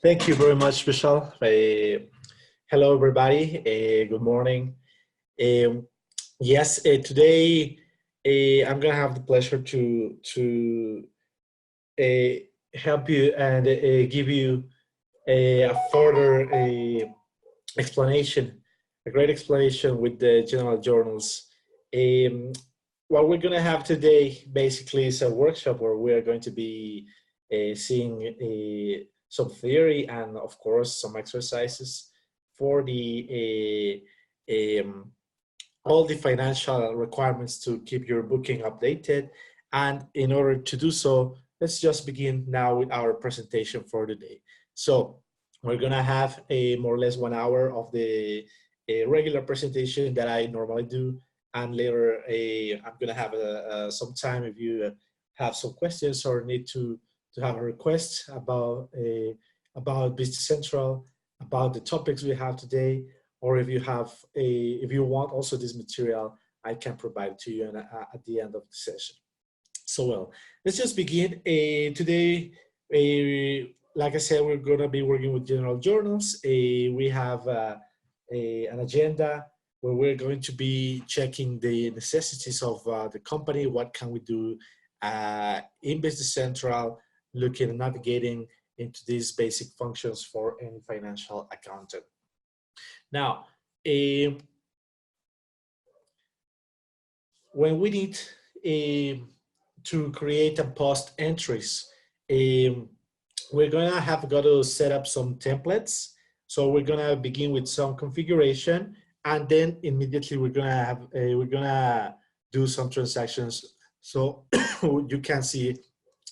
Thank you very much, Michelle. Hello, everybody. Good morning. Um, yes, today I'm gonna have the pleasure to help you and give you a further explanation, a great explanation with the general journals. Um, what we're gonna have today basically is a workshop where we are going to be seeing some theory and, of course, some exercises for the all the financial requirements to keep your booking updated. And in order to do so, let's just begin now with our presentation for today. So we're gonna have a more or less 1 hour of the regular presentation that I normally do, and later I'm gonna have some time if you have some questions or need to have a request about Business Central, about the topics we have today, or if you want also this material, I can provide to you at the end of the session. So well, let's just begin. Today, like I said, we're gonna be working with general journals. We have an agenda where we're going to be checking the necessities of the company. What can we do in Business Central, looking and navigating into these basic functions for any financial accountant. Now, when we need to create and post entries, we're gonna have got to set up some templates. So we're gonna begin with some configuration, and then immediately we're gonna do some transactions, so you can see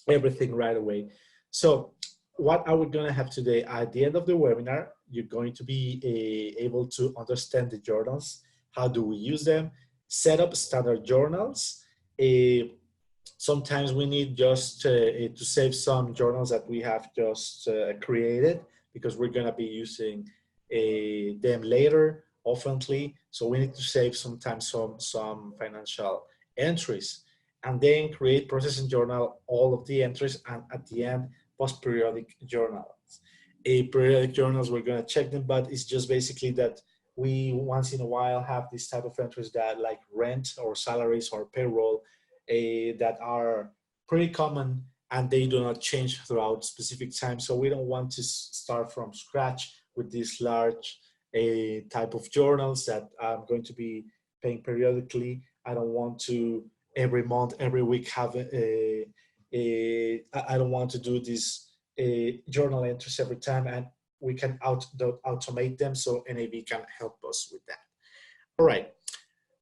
everything right away. So what are we gonna have today? At the end of the webinar, you're going to be able to understand the journals. How do we use them? Set up standard journals. Sometimes we need just to save some journals that we have just created, because we're going to be using them later, oftenly. So we need to save sometimes some financial entries, and then create processing journal, all of the entries, and at the end, post periodic journals. Periodic journals, we're going to check them, but it's just basically that we once in a while have this type of entries that, like rent or salaries or payroll, that are pretty common, and they do not change throughout specific time. So we don't want to start from scratch with these large type of journals that I'm going to be paying periodically. I don't want to every month, every week have I don't want to do these journal entries every time, and we can automate them, so NAV can help us with that. All right.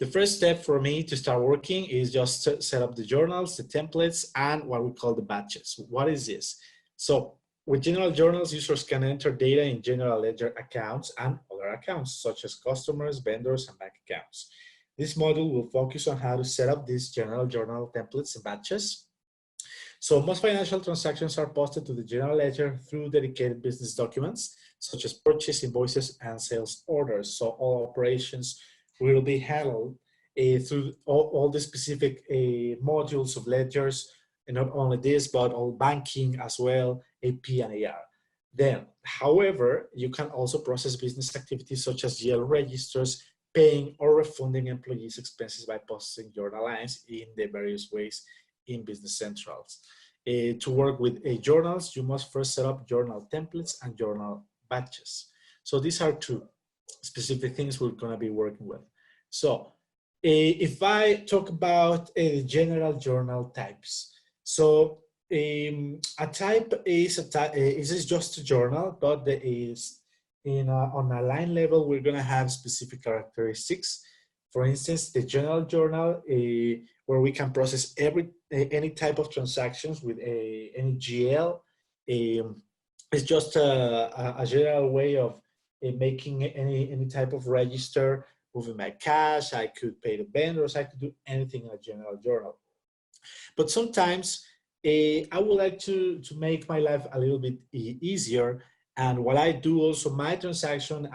The first step for me to start working is just to set up the journals, the templates, and what we call the batches. What is this? So with general journals, users can enter data in general ledger accounts and other accounts, such as customers, vendors, and bank accounts. This module will focus on how to set up these general journal templates and batches. So most financial transactions are posted to the general ledger through dedicated business documents, such as purchase invoices and sales orders. So all operations will be handled through all the specific modules of ledgers, and not only this, but all banking as well, AP and AR. Then, however, you can also process business activities such as GL registers, paying or refunding employees' expenses by processing journal lines in the various ways in Business Centrals. To work with journals, you must first set up journal templates and journal batches. So these are two specific things we're going to be working with. So if I talk about general journal types, so a type is just a journal, but there is on a line level, we're going to have specific characteristics. For instance, the general journal, where we can process any type of transactions with any GL. It's just a general way of making any type of register, moving my cash. I could pay the vendors. I could do anything in a general journal. But sometimes I would like to make my life a little bit easier. And what I do also, my transactions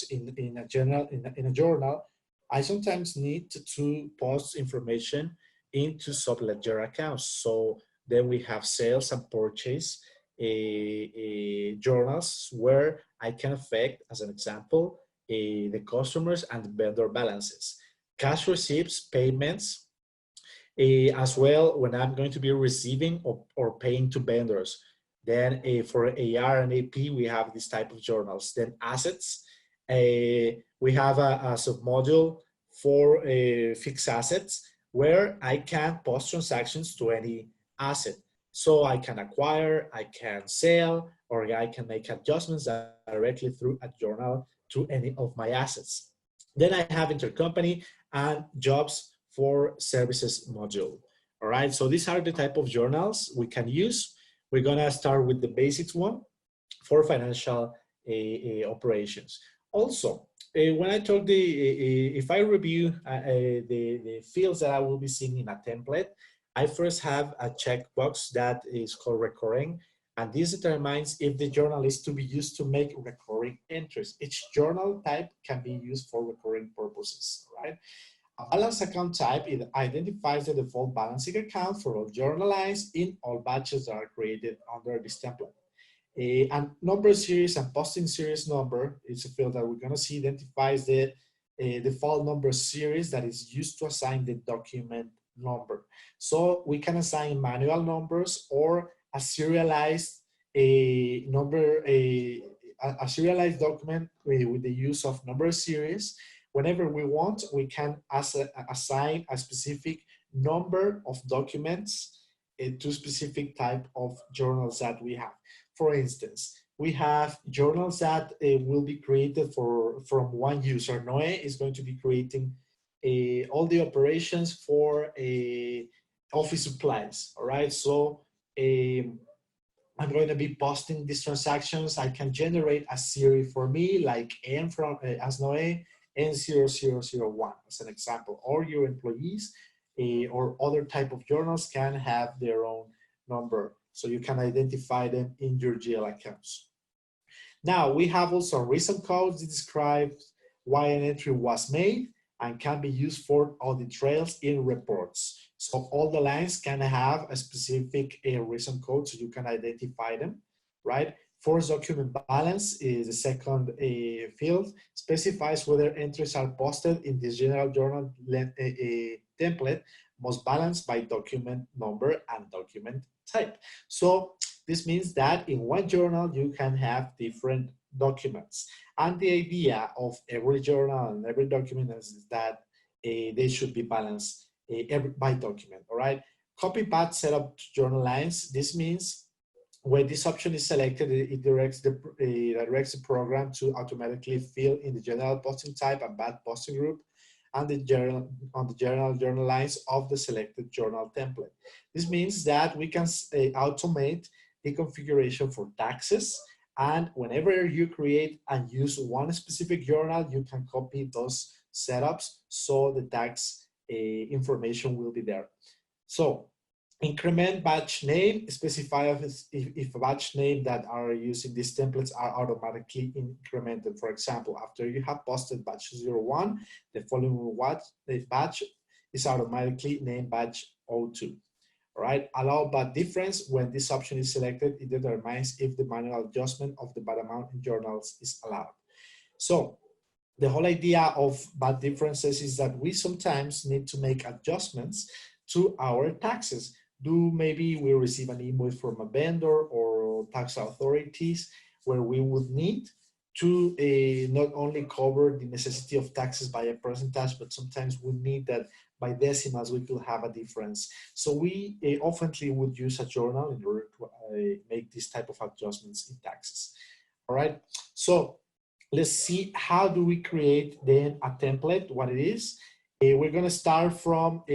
in a journal, I sometimes need to post information into subledger accounts. So then we have sales and purchase journals where I can affect, as an example, the customers and vendor balances, cash receipts, payments, as well when I'm going to be receiving or paying to vendors. Then for AR and AP, we have this type of journals. Then assets, we have a submodule for fixed assets where I can post transactions to any asset. So I can acquire, I can sell, or I can make adjustments directly through a journal to any of my assets. Then I have intercompany and jobs for services module. All right, so these are the type of journals we can use. We're gonna start with the basics one for financial operations. Also, when I talk if I review the fields that I will be seeing in a template, I first have a checkbox that is called recurring, and this determines if the journal is to be used to make recurring entries. Each journal type can be used for recurring purposes, right? A balance account type, it identifies the default balancing account for all journal lines in all batches that are created under this template. And number series and posting series number is a field that we're going to see identifies the default number series that is used to assign the document number. So we can assign manual numbers or a serialized number, a serialized document with the use of number series. Whenever we want, we can assign a specific number of documents to specific type of journals that we have. For instance, we have journals that will be created from one user. Noe is going to be creating all the operations for office supplies, all right? So I'm going to be posting these transactions. I can generate a series for me, like N from as Noe, N0001 as an example, or your employees or other type of journals can have their own number. So you can identify them in your GL accounts. Now we have also reason codes that describe why an entry was made and can be used for audit trails in reports. So all the lines can have a specific reason code so you can identify them, right? Force document balance is the second field, specifies whether entries are posted in this general journal template must balance by document number and document type. So this means that in one journal you can have different documents, and the idea of every journal and every document is that they should be balanced by document. All right, copy path setup journal lines. This means when this option is selected, it directs the program to automatically fill in the general posting type and bad posting group and the journal lines of the selected journal template. This means that we can automate the configuration for taxes, and whenever you create and use one specific journal, you can copy those setups so the tax information will be there. So increment batch name, specify if a batch name that are using these templates are automatically incremented. For example, after you have posted batch 01, the following batch is automatically named batch 02. All right, allow bad difference. When this option is selected, it determines if the manual adjustment of the bad amount in journals is allowed. So the whole idea of bad differences is that we sometimes need to make adjustments to our taxes. Maybe we receive an invoice from a vendor or tax authorities where we would need to not only cover the necessity of taxes by a percentage, but sometimes we need that by decimals we could have a difference. So we oftenly would use a journal in order to make this type of adjustments in taxes. All right, so let's see how do we create then a template, what it is. We're gonna start from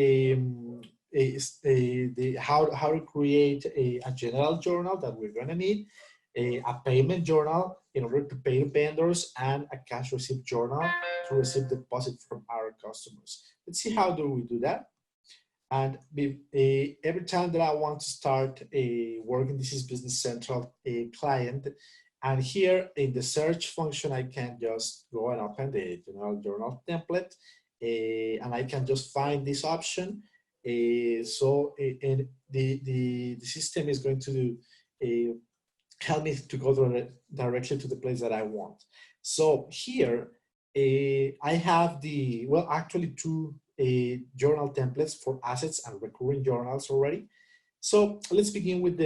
how to create a general journal that we're gonna need, a payment journal in order to pay vendors, and a cash receipt journal to receive deposit from our customers. Let's see how do we do that. And every time that I want to start working, this is Business Central client, and here in the search function, I can just go and open the general journal template, and I can just find this option. So the system is going to help me to go directly to the place that I want. So here, I have well, actually two journal templates for assets and recurring journals already. So let's begin with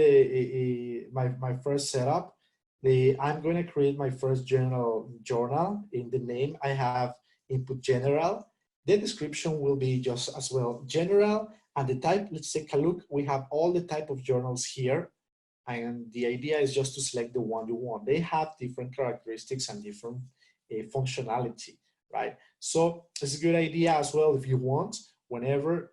my first setup. I'm going to create my first journal. In the name, I have input general. The description will be just as well general, and the type, let's take a look. We have all the type of journals here, and the idea is just to select the one you want. They have different characteristics and different functionality, right? So it's a good idea as well if you want, whenever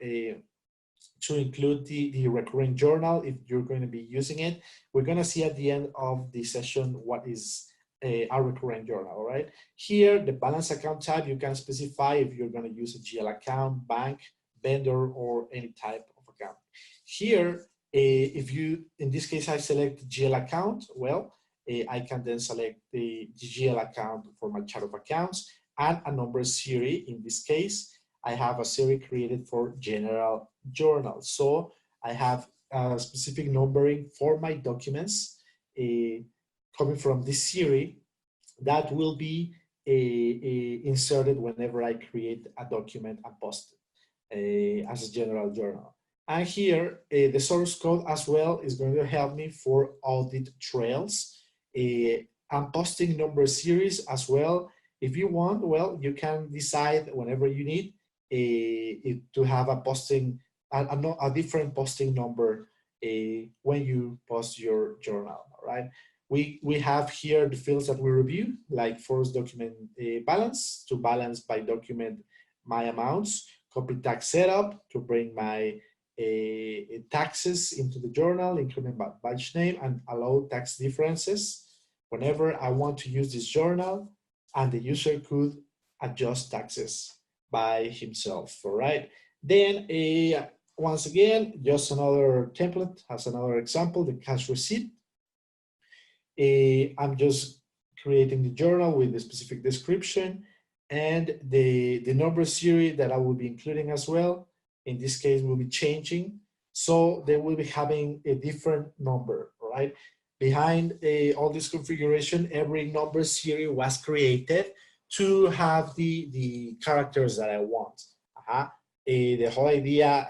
to include the recurring journal if you're going to be using it. We're going to see at the end of the session what is a recurring journal, all right? Here, the balance account type, you can specify if you're going to use a GL account, bank, vendor, or any type of account. Here, if you, in this case, I select GL account, well, I can then select the GL account for my chart of accounts and a number series. In this case, I have a series created for general journal. So I have a specific numbering for my documents coming from this series that will be inserted whenever I create a document and post it as a general journal. And here, the source code as well is going to help me for audit trails. I'm posting number series as well. If you want, well, you can decide whenever you need to have a posting, a different posting number when you post your journal, all right? We have here the fields that we review, like first document balance, to balance by document my amounts, complete tax setup, to bring my taxes into the journal, including batch name, and allow tax differences whenever I want to use this journal, and the user could adjust taxes by himself, all right? Then once again, just another template as another example, the cash receipt. I'm just creating the journal with the specific description and the number series that I will be including as well. In this case, will be changing. So they will be having a different number, right? Behind all this configuration, every number series was created to have the characters that I want. The whole idea,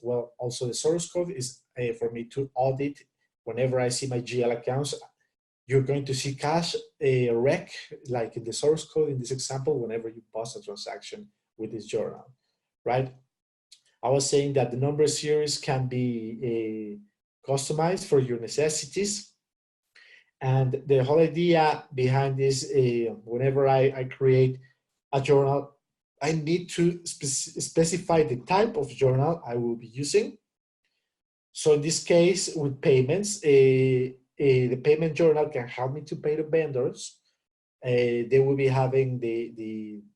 well, also the source code is for me to audit whenever I see my GL accounts. You're going to see cash rec, like in the source code in this example, whenever you post a transaction with this journal, right? I was saying that the number series can be customized for your necessities. And the whole idea behind this, whenever I create a journal, I need to specify the type of journal I will be using. So in this case, with payments, the payment journal can help me to pay the vendors. They will be having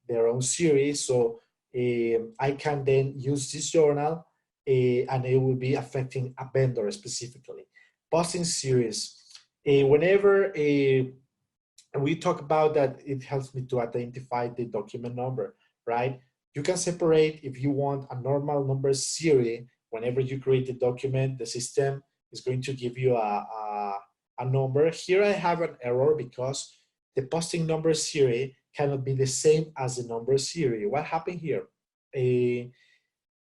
their own series. So I can then use this journal and it will be affecting a vendor specifically. Posting series. Whenever we talk about that, it helps me to identify the document number, right? You can separate if you want a normal number series. Whenever you create a document, the system is going to give you a number. Here I have an error because the posting number series cannot be the same as the number series. What happened here?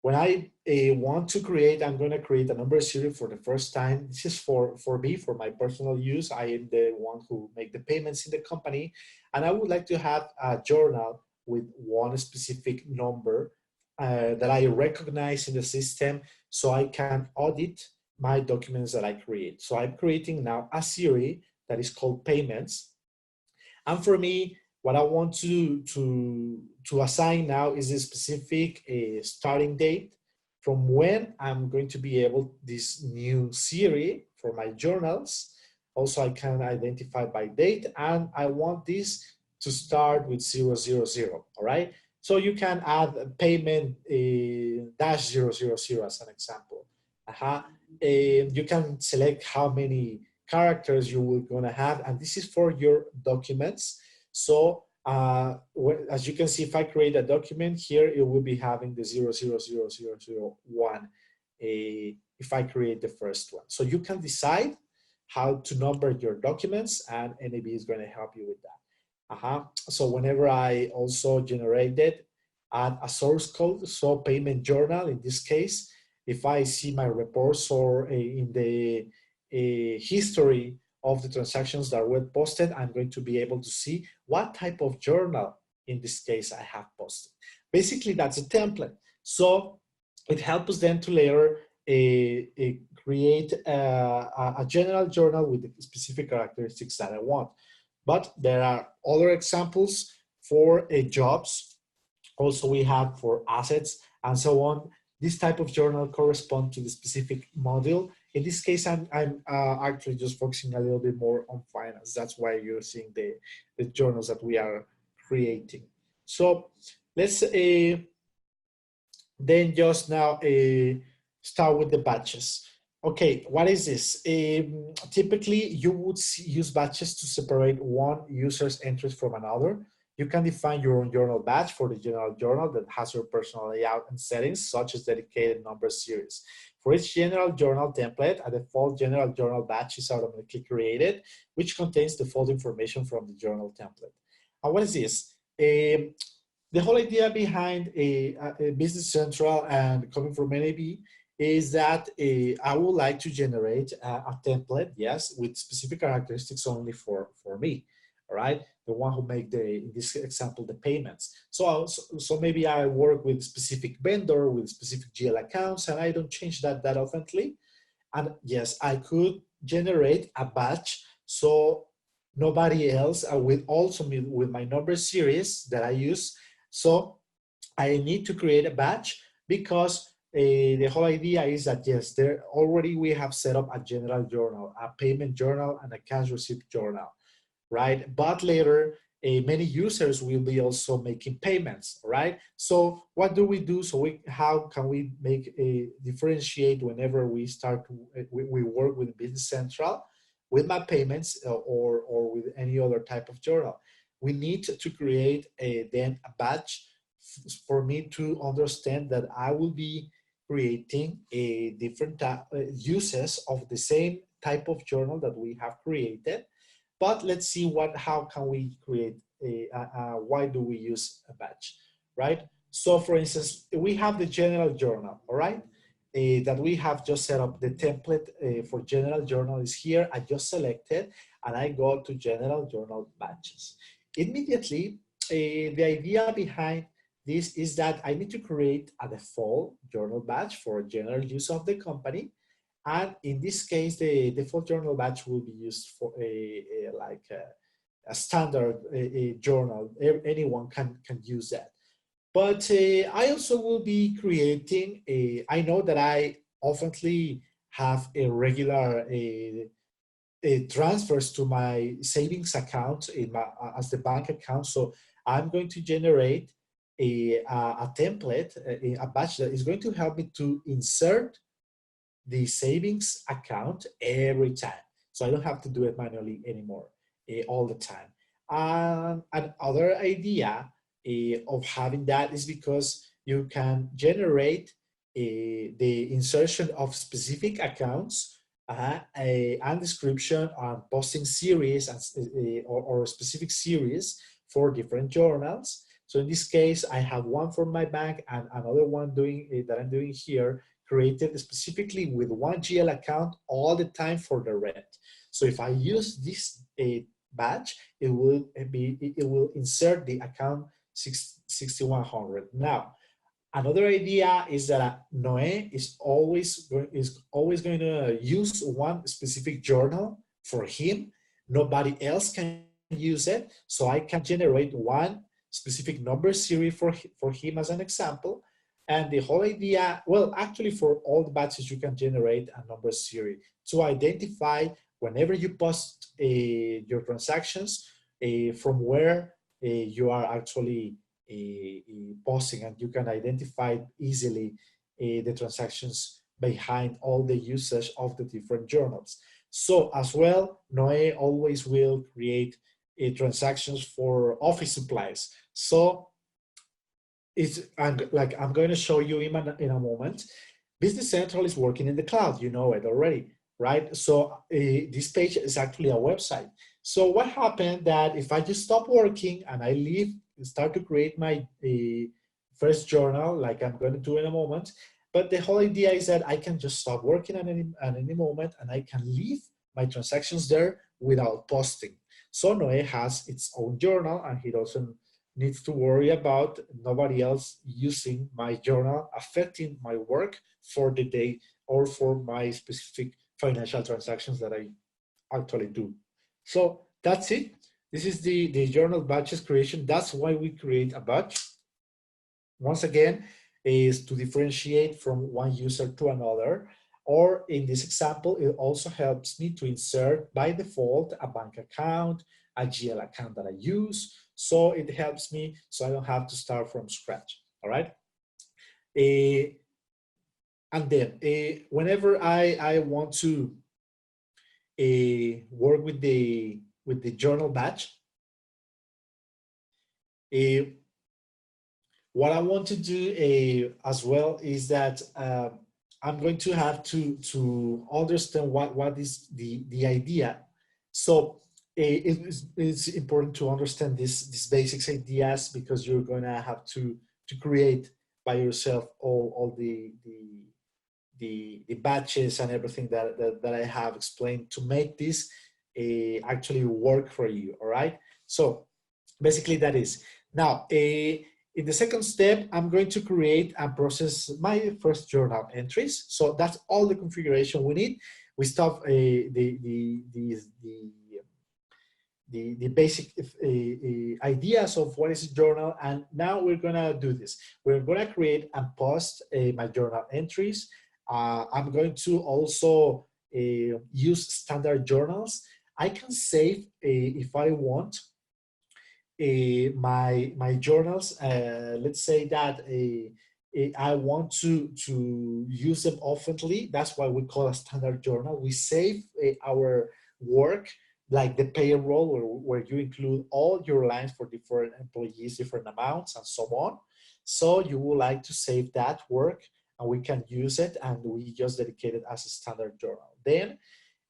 When I want to create, I'm going to create a number series for the first time. This is for me, for my personal use. I am the one who make the payments in the company. And I would like to have a journal with one specific number that I recognize in the system so I can audit my documents that I create. So I'm creating now a series that is called payments. And for me, what I want to assign now is a specific starting date from when I'm going to be able this new series for my journals. Also, I can identify by date, and I want this to start with 000, all right? So you can add a payment -000 as an example. You can select how many characters you will gonna have, and this is for your documents. So as you can see, if I create a document here, it will be having the 0000001 if I create the first one. So you can decide how to number your documents, and NAV is going to help you with that. So whenever I also generated add a source code, so payment journal in this case, if I see my reports or in the history of the transactions that were posted, I'm going to be able to see what type of journal in this case I have posted. Basically, that's a template. So it helps us then to later create a general journal with the specific characteristics that I want. But there are other examples for jobs. Also, we have for assets and so on. This type of journal corresponds to the specific module. In this case, I'm actually just focusing a little bit more on finance. That's why you're seeing the journals that we are creating. So let's then just now start with the batches. Okay, what is this? Typically, you would use batches to separate one user's entries from another. You can define your own journal batch for the general journal that has your personal layout and settings, such as dedicated number series. For each general journal template, a default general journal batch is automatically created, which contains default information from the journal template. And what is this? The whole idea behind a Business Central and coming from NAB is that I would like to generate a template, yes, with specific characteristics only for me, all right? The one who make in this example, the payments. So maybe I work with specific vendor, with specific GL accounts, and I don't change that oftenly. And yes, I could generate a batch so nobody else, with my number series that I use. So I need to create a batch because the whole idea is that, yes, we have set up a general journal, a payment journal, and a cash receipt journal, right? But later, many users will be also making payments, right? So what do we do? So how can we differentiate whenever we start we work with Business Central, with my payments or with any other type of journal? We need to create then a batch for me to understand that I will be creating a different uses of the same type of journal that we have created. But let's see how can we create why do we use a batch, right? So for instance, we have the general journal, all right? That we have just set up. The template for general journal is here. I just selected and I go to general journal batches. Immediately, the idea behind this is that I need to create a default journal batch for general use of the company. And in this case, the default journal batch will be used for a standard journal. Anyone can use that. But I also will be creating I know that I oftenly have a regular transfers to my savings account as the bank account. So I'm going to generate a template, a batch that is going to help me to insert the savings account every time. So I don't have to do it manually anymore all the time. Another idea of having that is because you can generate the insertion of specific accounts and description on posting series or specific series for different journals. So in this case, I have one for my bank and another one that I'm doing here, created specifically with one GL account all the time for the rent. So if I use this batch, it will insert the account 6100. Now, another idea is that Noé is always going to use one specific journal for him. Nobody else can use it. So I can generate one specific number series for him as an example. And the whole idea, well, actually for all the batches, you can generate a number series to identify whenever you post your transactions from where you are actually posting, and you can identify easily the transactions behind all the usage of the different journals. So as well, Noé always will create transactions for office supplies. So I'm going to show you in a moment. Business Central is working in the cloud, you know it already. right? So this page is actually a website. So what happened that if I just stop working and I leave, start to create my first journal, like I'm going to do in a moment, but the whole idea is that I can just stop working at any moment and I can leave my transactions there without posting. So Noé has its own journal and he doesn't need to worry about nobody else using my journal affecting my work for the day or for my specific financial transactions that I actually do. So that's it. This is the journal batches creation. That's why we create a batch. Once again, is to differentiate from one user to another. Or in this example, it also helps me to insert by default a bank account, a GL account that I use. So it helps me so I don't have to start from scratch, all right? And then whenever I want to work with the journal batch, what I want to do as well is that I'm going to have to understand what is the idea. So it's important to understand these basics ideas because you're going to have to create by yourself all the batches and everything that I have explained to make this actually work for you. All right. So basically that is. Now, in the second step, I'm going to create and process my first journal entries. So that's all the configuration we need. We stop the basic ideas of what is a journal, and now we're gonna do this. We're gonna create and post my journal entries. I'm going to also use standard journals. I can save if I want my journals. Let's say that I want to use them oftenly. That's why we call a standard journal. We save our work like the payroll where you include all your lines for different employees, different amounts and so on. So you would like to save that work and we can use it and we just dedicate it as a standard journal. Then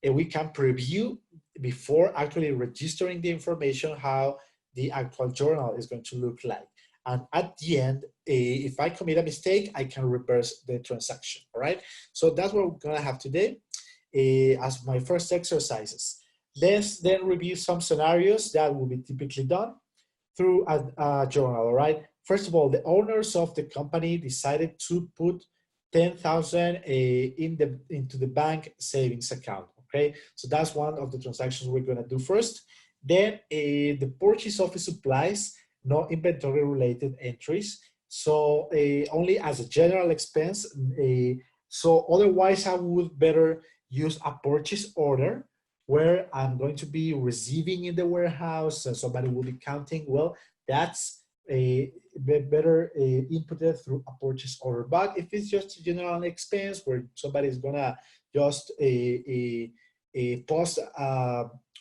we can preview before actually registering the information how the actual journal is going to look like. And at the end, if I commit a mistake, I can reverse the transaction, all right? So that's what we're gonna have today as my first exercises. Let's then review some scenarios that will be typically done through a journal, all right? First of all, the owners of the company decided to put 10,000 into the bank savings account, okay? So that's one of the transactions we're gonna do first. Then the purchase of supplies, no inventory related entries. So only as a general expense. So otherwise I would better use a purchase order where I'm going to be receiving in the warehouse and somebody will be counting. Well, that's a better inputted through a purchase order. But if it's just a general expense where somebody is gonna just post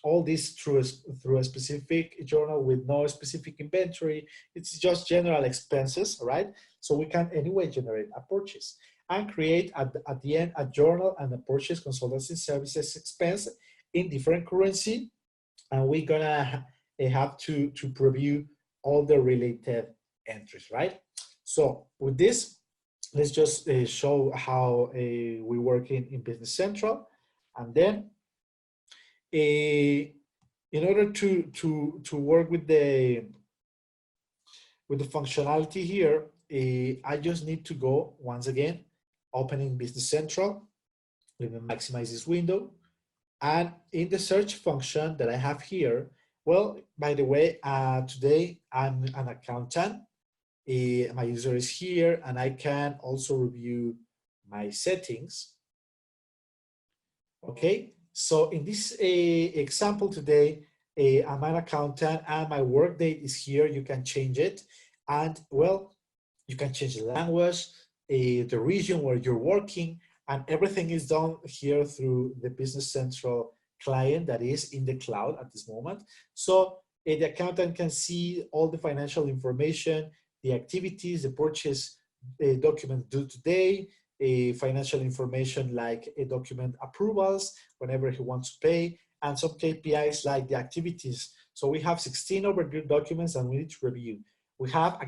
all this through a specific journal with no specific inventory, it's just general expenses, right? So we can anyway generate a purchase and create at the end a journal and a purchase consultancy services expense in different currency, and we're gonna have to preview all the related entries, right? So with this, let's just show how we work in Business Central, and then in order to work with the functionality here, I just need to go once again, opening Business Central. Let me maximize this window. And in the search function that I have here, well, by the way, today I'm an accountant. My user is here and I can also review my settings. Okay, so in this example today, I'm an accountant and my work date is here. You can change it. And well, you can change the language, the region where you're working, and everything is done here through the Business Central client that is in the cloud at this moment. So the accountant can see all the financial information, the activities, the purchase documents due today, financial information like document approvals whenever he wants to pay, and some KPIs like the activities. So we have 16 overdue documents and we need to review. We have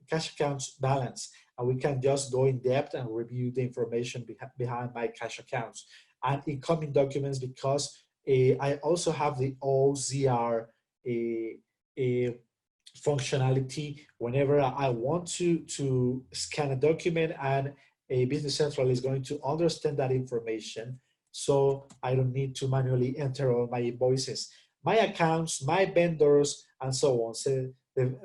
cash accounts balance, and we can just go in depth and review the information behind my cash accounts. And incoming documents, because I also have the OCR functionality whenever I want to scan a document, and a Business Central is going to understand that information, so I don't need to manually enter all my invoices, my accounts, my vendors, and so on. So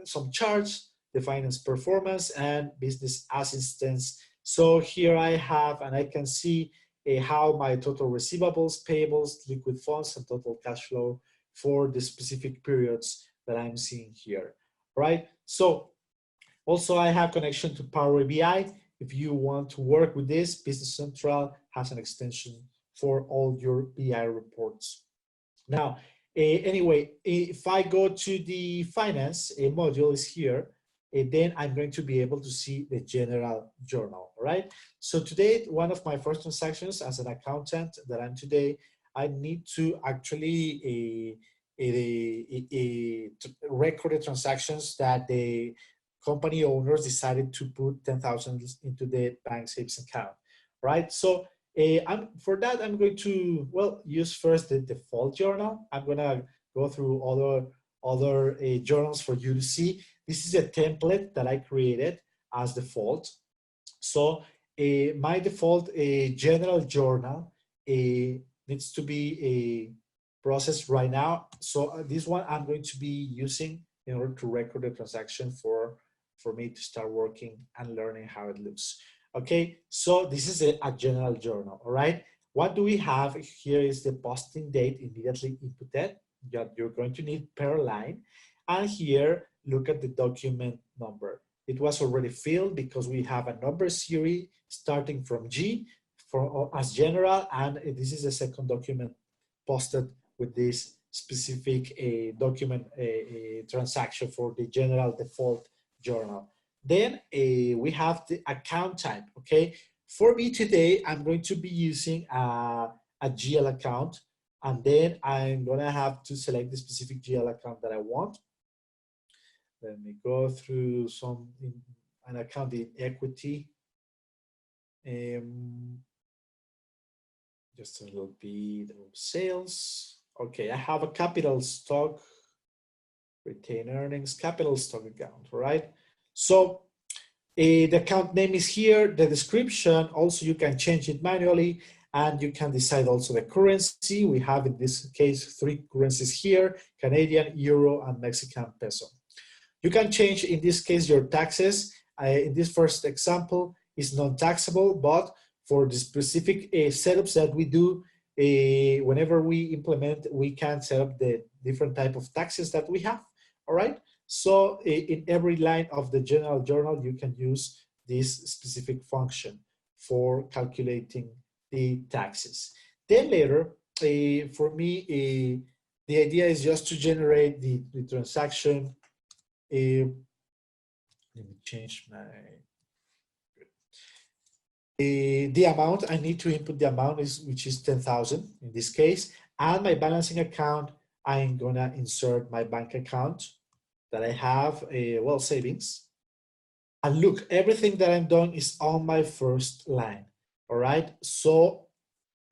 some charts, the finance performance, and business assistance. So here I have, and I can see how my total receivables, payables, liquid funds, and total cash flow for the specific periods that I'm seeing here, right? So also I have connection to Power BI. If you want to work with this, Business Central has an extension for all your BI reports. Now, anyway, if I go to the finance module is here, then I'm going to be able to see the general journal, right? So today, one of my first transactions as an accountant that I'm today, I need to actually record the transactions that the company owners decided to put 10,000 into the bank savings account, right? So for that, I'm going to, well, use first the default journal. I'm gonna go through other journals for you to see. This is a template that I created as default. So my default general journal needs to be processed right now. So this one I'm going to be using in order to record the transaction for me to start working and learning how it looks. Okay, so this is a general journal, all right? What do we have here is the posting date immediately inputted. You're going to need per line. And here, look at the document number. It was already filled because we have a number series starting from G as general, and this is the second document posted with this specific document transaction for the general default journal. Then we have the account type, okay? For me today, I'm going to be using a GL account, and then I'm gonna have to select the specific GL account that I want. Let me go through an account in equity. Just a little bit of sales. Okay, I have a capital stock, retained earnings, capital stock account, right? So the account name is here, the description, also you can change it manually, and you can decide also the currency. We have in this case 3 currencies here, Canadian, Euro, and Mexican peso. You can change, in this case, your taxes. In this first example is non-taxable, but for the specific setups that we do, whenever we implement, we can set up the different type of taxes that we have, all right? So in every line of the general journal, you can use this specific function for calculating the taxes. Then later, for me, the idea is just to generate the transaction. Let me change my, the amount I need to input the amount which is 10,000 in this case, and my balancing account, I'm gonna insert my bank account that I have, well, savings. And look, everything that I'm doing is on my first line, all right? So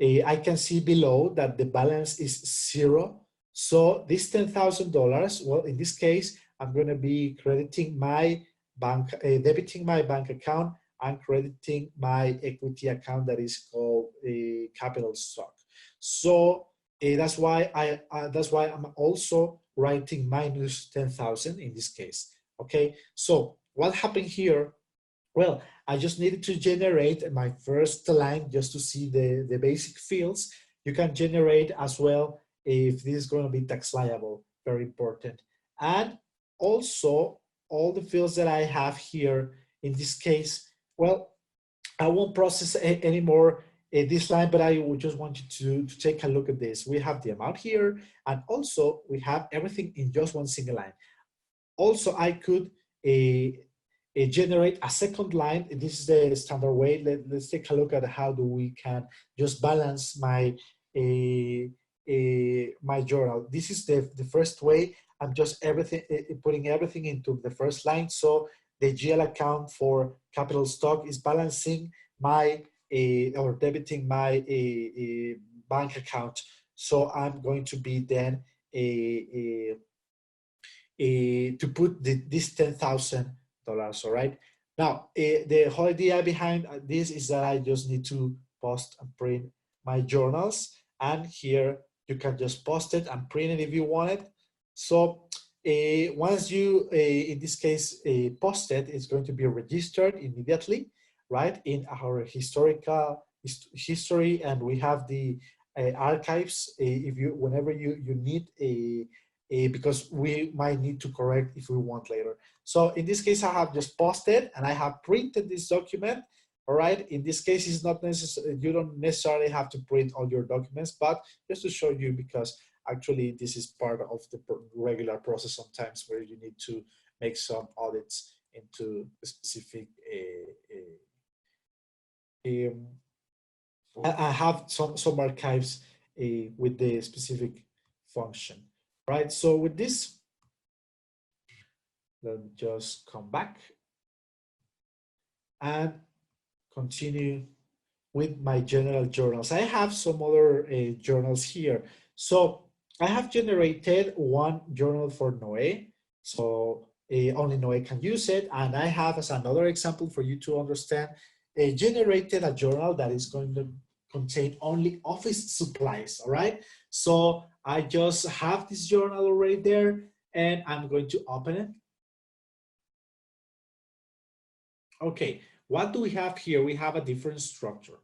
I can see below that the balance is 0. So this $10,000, well, in this case, I'm gonna be crediting my bank, debiting my bank account and crediting my equity account that is called a capital stock. So that's why I'm also writing minus 10,000 in this case. Okay, so what happened here? Well, I just needed to generate my first line just to see the basic fields. You can generate as well if this is going to be tax liable, very important. And also all the fields that I have here in this case, well, I won't process anymore this line, but I would just want you to take a look at this. We have the amount here, and also we have everything in just one single line. Also, I could generate a second line. This is the standard way. Let's take a look at how do we can just balance my my journal. This is the first way. I'm just putting everything into the first line. So the GL account for capital stock is balancing my or debiting my bank account. So I'm going to be then to put this $10,000. All right. Now the whole idea behind this is that I just need to post and print my journals, and here you can just post it and print it if you want it. So once you, in this case, post it, it's going to be registered immediately, right, in our historical history, and we have the archives if you, whenever you need because we might need to correct if we want later. So in this case, I have just posted and I have printed this document. All right. In this case, it's not necessary. You don't necessarily have to print all your documents, but just to show you, because actually this is part of the regular process sometimes where you need to make some audits into a specific. I have some archives with the specific function, right? So with this, let me just come back and continue with my general journals. I have some other journals here. So I have generated one journal for Noé. So only Noé can use it. And I have, as another example for you to understand, generated a journal that is going to contain only office supplies, all right? So I just have this journal already there, and I'm going to open it. Okay, what do we have here? We have a different structure.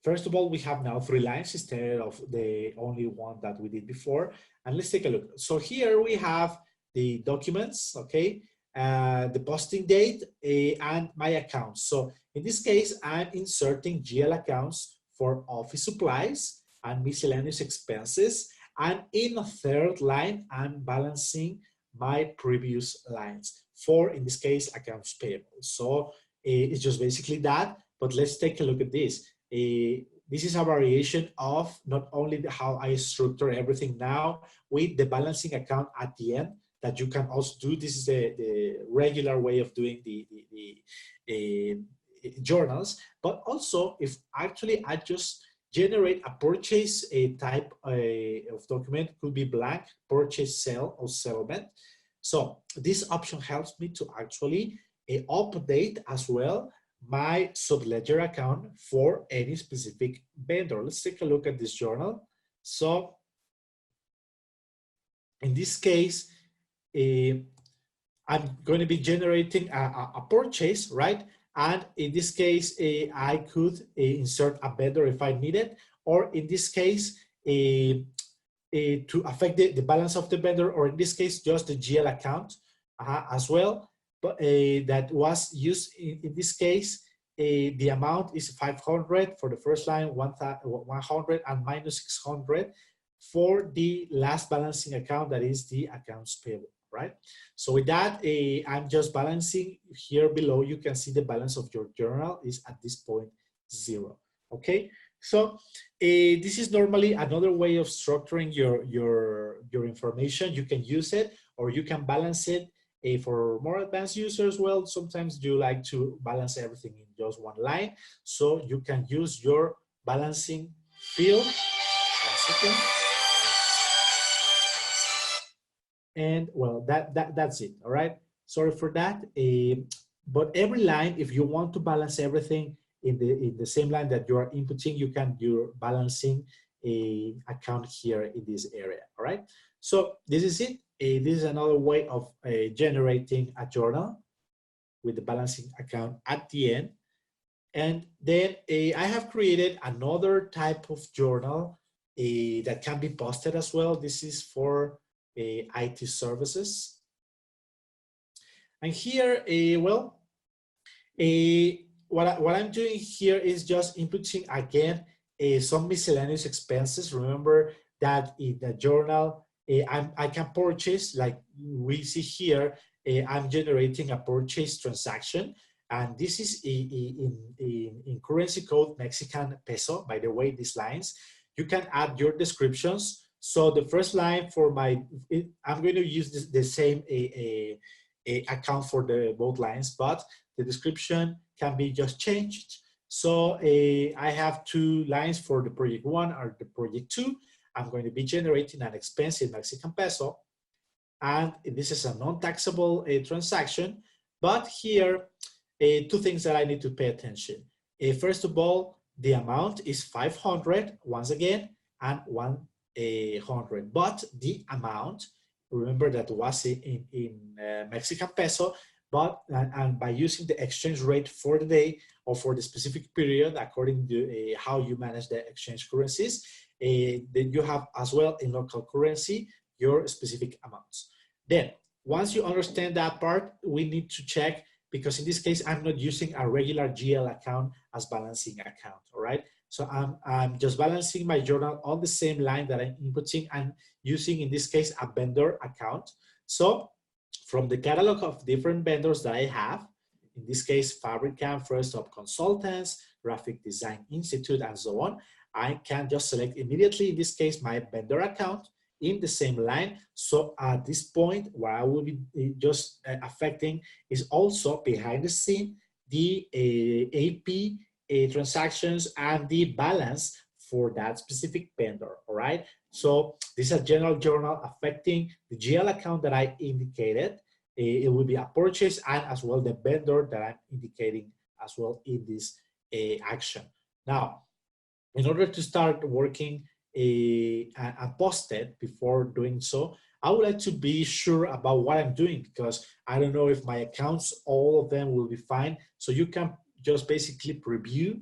First of all, we have now 3 lines instead of the only one that we did before. And let's take a look. So here we have the documents, okay, the posting date, and my accounts. So in this case, I'm inserting GL accounts for office supplies and miscellaneous expenses. And in a third line, I'm balancing my previous lines for, in this case, accounts payable. So it's just basically that, but let's take a look at this. This is a variation of not only how I structure everything now with the balancing account at the end that you can also do. This is the regular way of doing the journals, but also if actually I just generate a purchase type of document, could be blank, purchase sale or settlement. So this option helps me to actually update as well my subledger account for any specific vendor. Let's take a look at this journal. So in this case, I'm going to be generating a purchase, right? And in this case, I could insert a vendor if I need it, or in this case, to affect the balance of the vendor, or in this case, just the GL account as well. But that was used in this case, the amount is 500 for the first line, 100 and minus 600 for the last balancing account, that is the accounts payable, right? So with that, I'm just balancing here below. You can see the balance of your journal is at this point 0, okay? So this is normally another way of structuring your information. You can use it, or you can balance it. For more advanced users, well, sometimes you like to balance everything in just one line. So you can use your balancing field. 1 second. And well, that's it, all right? Sorry for that. But every line, if you want to balance everything in the same line that you are inputting, you can do balancing account here in this area, all right? So this is it. This is another way of generating a journal with the balancing account at the end. And then I have created another type of journal that can be posted as well. This is for IT services. And here, well, what I'm doing here is just inputting again some miscellaneous expenses. Remember that in the journal, I can purchase, like we see here, I'm generating a purchase transaction, and this is in currency code Mexican peso. By the way, these lines, you can add your descriptions. So the first line for I'm going to use the same account for the both lines, but the description can be just changed. So I have two lines for the project 1 or the project 2. I'm going to be generating an expense in Mexican peso, and this is a non-taxable transaction. But here, two things that I need to pay attention. First of all, the amount is 500 once again, and 100. But the amount, remember that was in Mexican peso, but and by using the exchange rate for the day or for the specific period, according to how you manage the exchange currencies, then you have as well in local currency your specific amounts. Then, once you understand that part, we need to check, because in this case, I'm not using a regular GL account as balancing account, all right? So I'm just balancing my journal on the same line that I'm inputting and using, in this case, a vendor account. So from the catalog of different vendors that I have, in this case, Fabricam, First Stop Consultants, Graphic Design Institute, and so on, I can just select immediately, in this case, my vendor account in the same line. So at this point, what I will be just affecting is also behind the scene, the AP transactions and the balance for that specific vendor, all right? So this is a general journal affecting the GL account that I indicated. It will be a purchase and as well the vendor that I'm indicating as well in this action. Now, in order to start working and post it before doing so, I would like to be sure about what I'm doing, because I don't know if my accounts, all of them will be fine. So you can just basically preview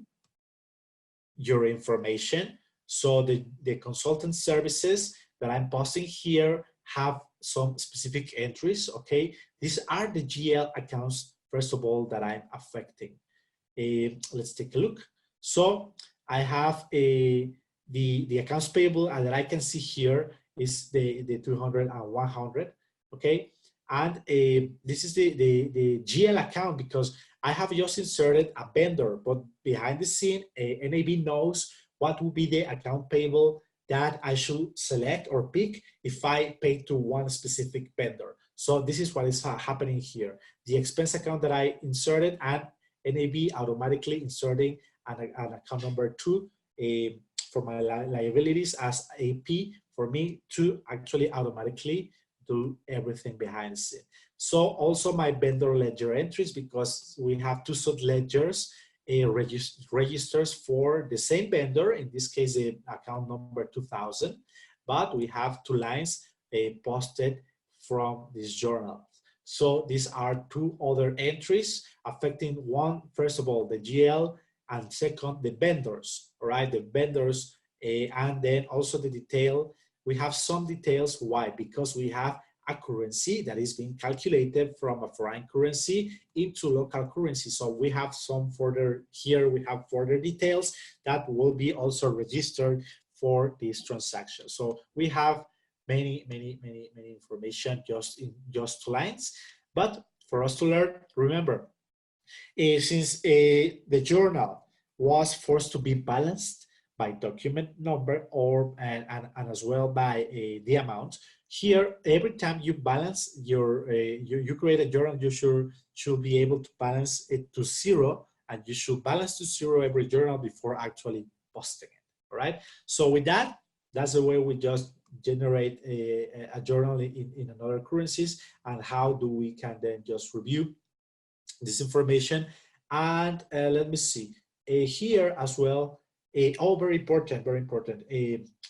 your information. So the consultant services that I'm posting here have some specific entries, okay? These are the GL accounts, first of all, that I'm affecting. Let's take a look. So I have the accounts payable, and that I can see here is the 200 and 100, okay? And this is the GL account, because I have just inserted a vendor, but behind the scene, NAB knows what will be the account payable that I should select or pick if I pay to one specific vendor. So this is what is happening here. The expense account that I inserted, and NAB automatically inserting an account number 2 for my liabilities as AP for me to actually automatically do everything behind the scene. So also my vendor ledger entries, because we have two sub ledgers, registers for the same vendor, in this case, the account number 2000, but we have two lines posted from this journal. So these are two other entries affecting one, first of all, the GL, and second, the vendors, all right? The vendors, and then also the detail. We have some details. Why? Because we have a currency that is being calculated from a foreign currency into local currency. So we have some further, here we have further details that will be also registered for this transaction. So we have many information just in just 2 lines. But for us to learn, remember, since the journal was forced to be balanced by document number or and as well by the amount, here every time you balance your you create a journal, you should be able to balance it to 0, and you should balance to 0 every journal before actually posting it. All right. So with that, that's the way we just generate a journal in another currencies, and how do we can then just review this information. And let me see here as well. Oh, very important, very important.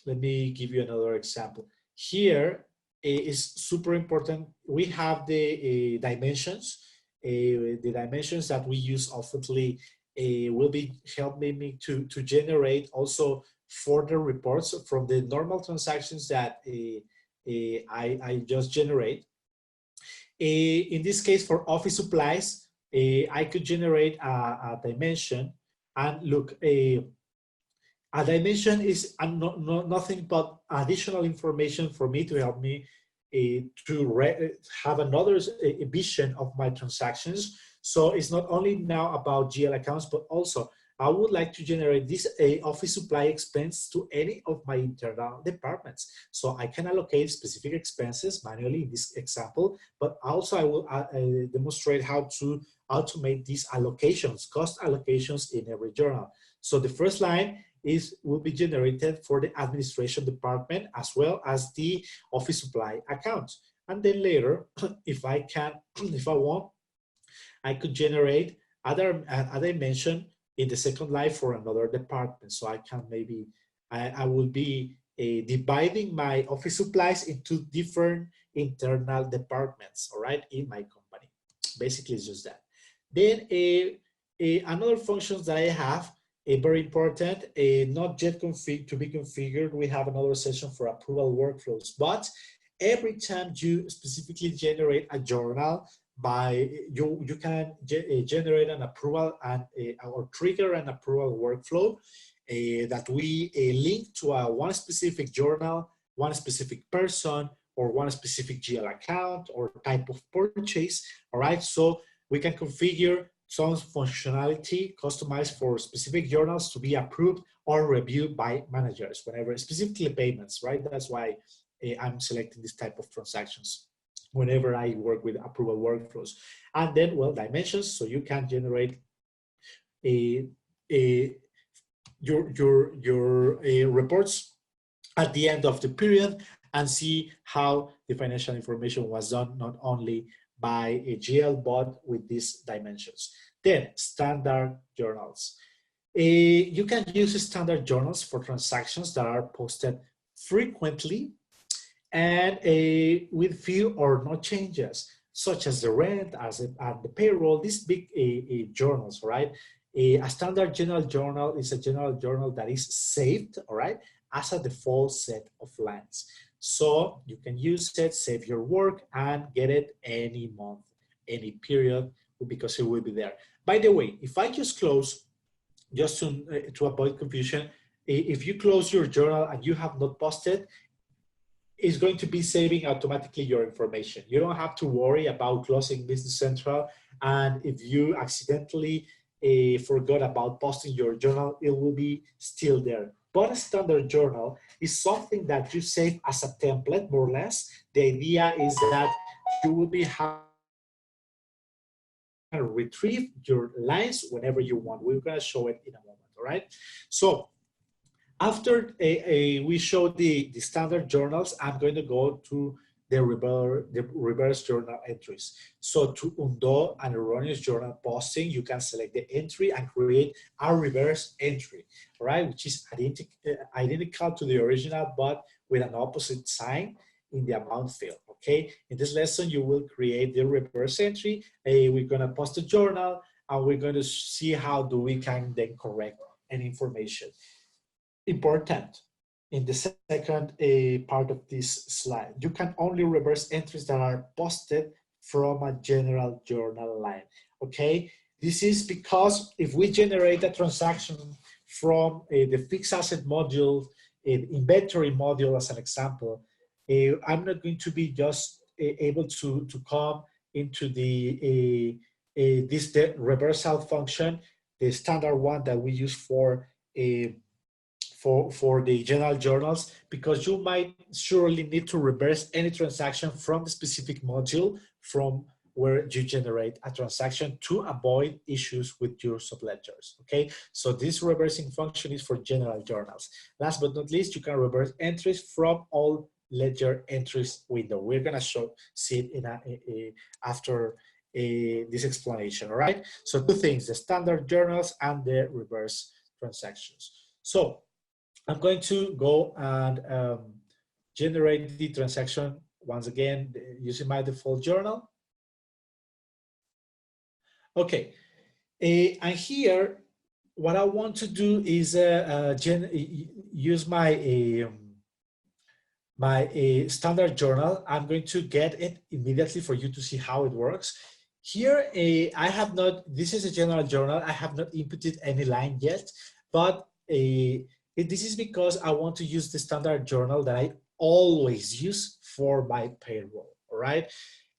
Let me give you another example. Here is super important. We have the dimensions. The dimensions that we use oftenly will be helping me to generate also further reports from the normal transactions that I just generate. In this case, for office supplies, I could generate a dimension, and look, a dimension is nothing but additional information for me to help me have another vision of my transactions. So it's not only now about GL accounts, but also I would like to generate this office supply expense to any of my internal departments. So I can allocate specific expenses manually in this example, but also I will demonstrate how to automate these allocations, cost allocations in every journal. So the first line will be generated for the administration department as well as the office supply account. And then later, if I want, I could generate other dimension in the second line for another department. So I can maybe, I will be dividing my office supplies into different internal departments, all right, in my company. Basically, it's just that. Then another functions that I have, very important, not yet to be configured. We have another session for approval workflows, but every time you specifically generate a journal, you can generate an approval and or trigger an approval workflow that we link to one specific journal, one specific person, or one specific GL account or type of purchase. All right, so we can configure some functionality customized for specific journals to be approved or reviewed by managers whenever, specifically payments, right? That's why I'm selecting this type of transactions whenever I work with approval workflows. And then, well, dimensions, so you can generate your reports at the end of the period and see how the financial information was done, not only by a GL, but with these dimensions. Then, standard journals. You can use standard journals for transactions that are posted frequently and with few or no changes, such as the rent, and the payroll, these big journals, right? A standard general journal is a general journal that is saved, all right, as a default set of lines. So you can use it, save your work, and get it any month, any period, because it will be there. By the way, if I just close, just to avoid confusion, if you close your journal and you have not posted, it's going to be saving automatically your information. You don't have to worry about closing Business Central, and if you accidentally forgot about posting your journal, it will be still there. But a standard journal is something that you save as a template, more or less. The idea is that you will be having to retrieve your lines whenever you want. We're going to show it in a moment, all right? So after we show the standard journals, I'm going to go to the reverse journal entries. So to undo an erroneous journal posting, you can select the entry and create a reverse entry, all right, which is identical to the original, but with an opposite sign in the amount field, okay? In this lesson, you will create the reverse entry. We're gonna post a journal, and we're going to see how we can then correct any information. Important. In the second part of this slide, you can only reverse entries that are posted from a general journal line, okay? This is because if we generate a transaction from the fixed asset module, inventory module as an example, I'm not going to be just able to come into the reversal function, the standard one that we use for the general journals, because you might surely need to reverse any transaction from the specific module from where you generate a transaction to avoid issues with your subledgers, okay? So this reversing function is for general journals. Last but not least, you can reverse entries from all ledger entries window. We're gonna see it after this explanation, all right? So two things, the standard journals and the reverse transactions. So I'm going to go and generate the transaction once again using my default journal. Okay, and here what I want to do is use my standard journal. I'm going to get it immediately for you to see how it works. Here, I have not, this is a general journal. I have not inputted any line yet, but this is because I want to use the standard journal that I always use for my payroll, all right?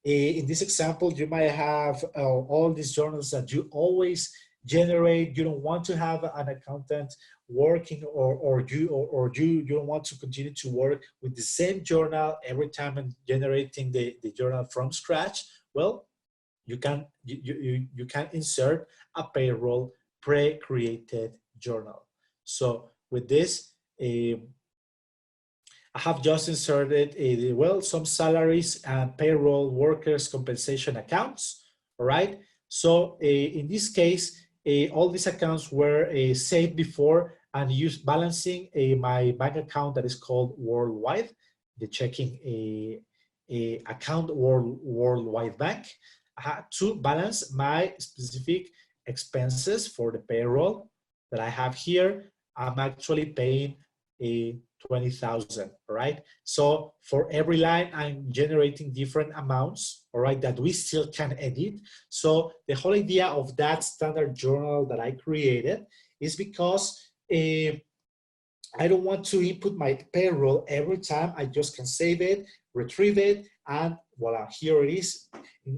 In this example, you might have all these journals that you always generate. You don't want to have an accountant working, or you don't want to continue to work with the same journal every time and generating the journal from scratch. Well, you can insert a payroll pre-created journal. So with this, I have just inserted some salaries and payroll workers compensation accounts. All right. So in this case, all these accounts were saved before and used balancing my bank account that is called Worldwide, the checking account Worldwide Bank, to balance my specific expenses for the payroll that I have here. I'm actually paying 20,000, all right? So for every line, I'm generating different amounts, all right, that we still can edit. So the whole idea of that standard journal that I created is because I don't want to input my payroll every time. I just can save it, retrieve it, and voila, here it is.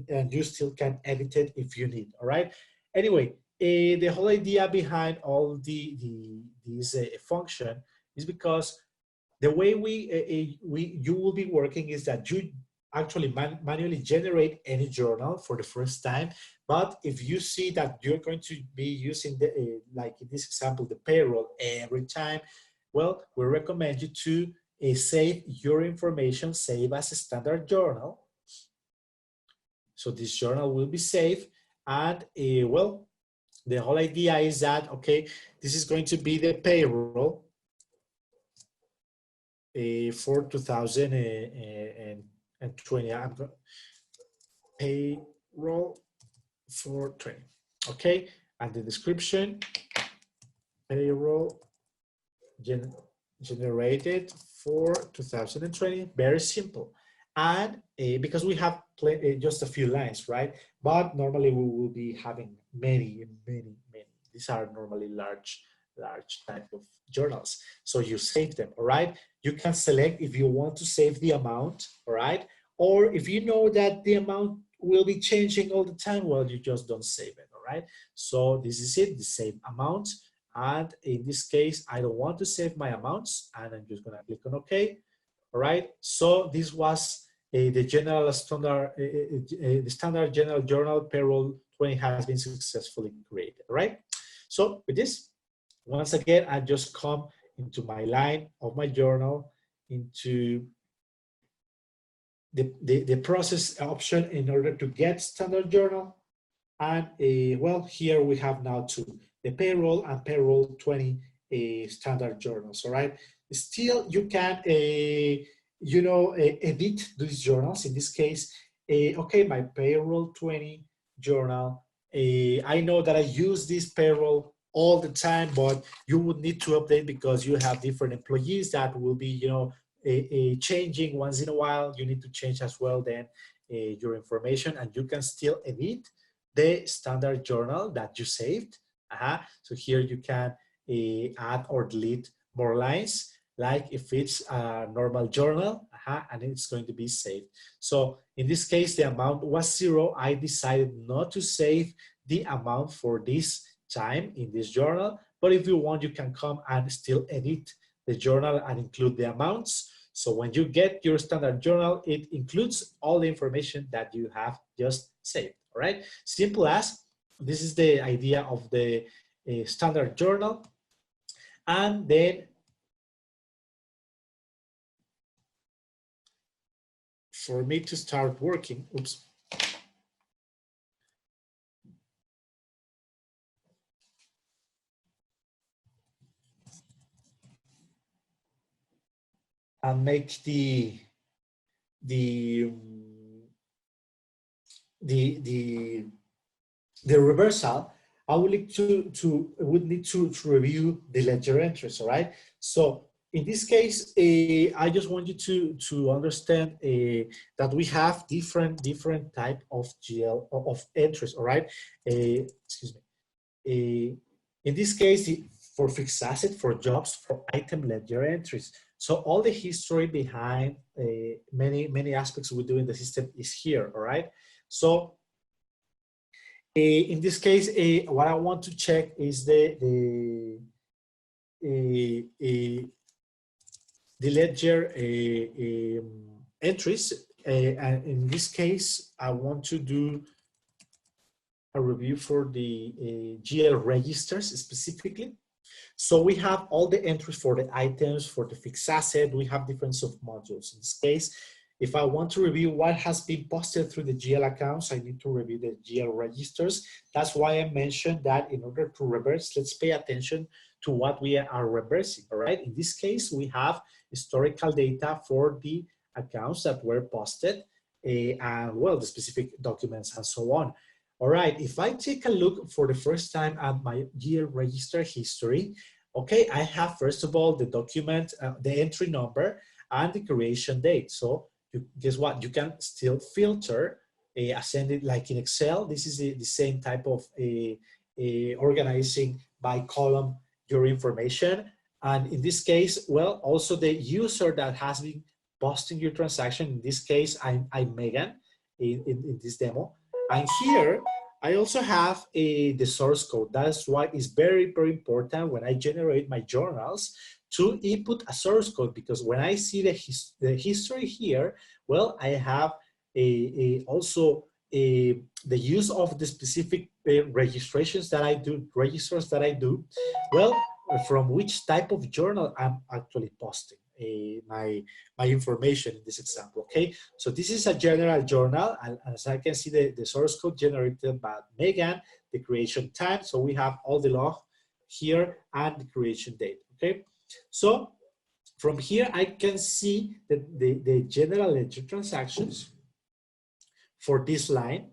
And you still can edit it if you need, all right? Anyway, the whole idea behind all this function is because the way you will be working is that you actually manually generate any journal for the first time. But if you see that you're going to be using the like in this example, the payroll every time, well, we recommend you to save your information, save as a standard journal. So this journal will be saved, and well, the whole idea is that, okay, this is going to be the payroll for 2020. I'm going payroll for 20. Okay, and the description: payroll generated for 2020. Very simple. And because we have just a few lines, right? But normally we will be having many. These are normally large type of journals. So you save them, all right? You can select if you want to save the amount, all right? Or if you know that the amount will be changing all the time, well, you just don't save it, all right? So this is it, the save amount. And in this case, I don't want to save my amounts, and I'm just gonna click on OK. All right, so this was the general standard, the standard general journal payroll 20 has been successfully created, right? So with this, once again, I just come into my line of my journal, into the process option in order to get standard journal. And well, here we have now two, the payroll and payroll 20 standard journals, all right? Still, you can, you know, edit these journals. In this case, okay, my payroll 20 journal, I know that I use this payroll all the time, but you would need to update because you have different employees that will be, you know, changing once in a while. You need to change as well then your information, and you can still edit the standard journal that you saved. So here you can add or delete more lines, like if it's a normal journal, and it's going to be saved. So in this case, the amount was 0. I decided not to save the amount for this time in this journal, but if you want, you can come and still edit the journal and include the amounts. So when you get your standard journal, it includes all the information that you have just saved, all right? Simple as. This is the idea of the standard journal. And then for me to start working, oops. And make the reversal, I would need to review the ledger entries, all right? So in this case, I just want you to understand that we have different type of GL of entries, all right? Excuse me. In this case, for fixed asset, for jobs, for item ledger entries. So all the history behind many aspects we do in the system is here, all right? So in this case, what I want to check is the ledger entries. And in this case, I want to do a review for the GL registers specifically. So we have all the entries for the items, for the fixed asset. We have different submodules. In this case, if I want to review what has been posted through the GL accounts, I need to review the GL registers. That's why I mentioned that in order to reverse, let's pay attention to what we are reversing, all right? In this case, we have historical data for the accounts that were posted and, well, the specific documents and so on. All right, if I take a look for the first time at my GL register history, okay, I have, first of all, the document, the entry number and the creation date. So guess what? You can still filter, ascend it like in Excel. This is the same type of organizing by column your information. And in this case, well, also the user that has been posting your transaction. In this case, I'm Megan in this demo. And here, I also have the source code. That's why it's very, very important when I generate my journals to input a source code, because when I see the history here, well, I have also the use of the specific registers that I do, well, from which type of journal I'm actually posting my information in this example, okay? So this is a general journal, and as I can see, the source code generated by Megan, the creation time, so we have all the log here and the creation date, okay? So from here, I can see the general ledger transactions for this line.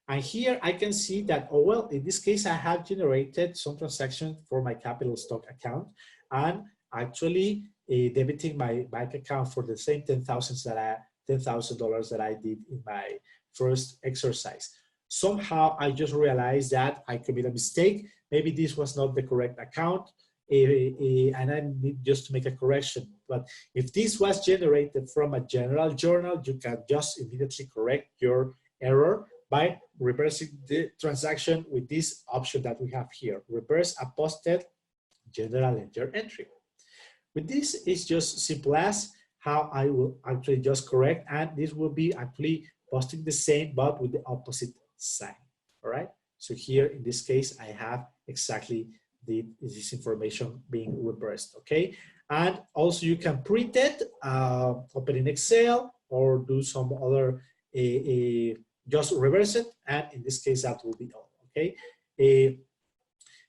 And here I can see that, oh, well, in this case, I have generated some transactions for my capital stock account and actually debiting my bank account for the same $10,000 that I did in my first exercise. Somehow I just realized that I committed a mistake. Maybe this was not the correct account. And I need just to make a correction. But if this was generated from a general journal, you can just immediately correct your error by reversing the transaction with this option that we have here, reverse a posted general ledger entry. With this, it's just simple as how I will actually just correct, and this will be actually posting the same, but with the opposite sign, all right? So here, in this case, I have exactly this information being reversed, okay? And also you can print it, open in Excel, or do some other, just reverse it, and in this case, that will be all, okay?